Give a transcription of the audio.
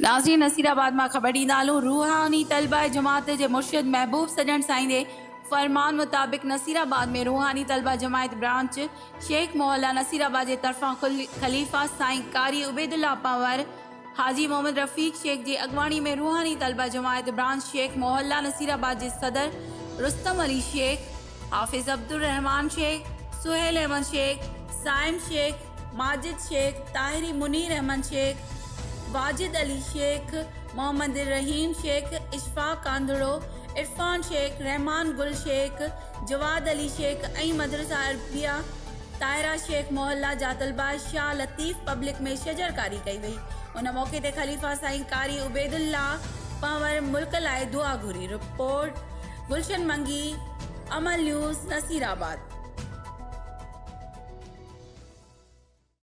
नाज़रीन नसीराबाद में खबर ॾींदालूं। रूहानी तलबा जमात के मुर्शिद महबूब सजन साईं के फरमान मुताबिक नसीराबाद में रूहानी तलबा जमात ब्रांच शेख मोहल्ला नसीराबाद के तरफा खलीफा साईं कारी उबैदुल्लाह पंवर हाजी मोहम्मद रफ़ीक शेख की अगवानी में रूहानी तलबा जमात ब्रांच शेख मोहल्ला नसीराबाद के सदर रुस्तम अली शेख, हाफिज अब्दुल रहमान शेख, सुहेल अहमद शेख, साइम शेख, माजिद शेख, ताहिरी मुनीर अहमद शेख, वाजिद अली शेख, मोहम्मद रहीम शेख, इशफाक कांदड़ो, इरफान शेख, रहमान गुल शेख, जवाद अली शेख ऐं मदरसा अरबिया ताहिरा शेख मोहल्ला जा तलबा शाह लतीफ़ पब्लिक में शजरकारी कई वई। उन मौके ते खलीफ़ा साईं कारी उबैदुल्लाह पंवर मुल्क लाइ दुआ घुरी। रिपोर्ट गुलशन मंगी, अमल न्यूज़, नसीराबाद।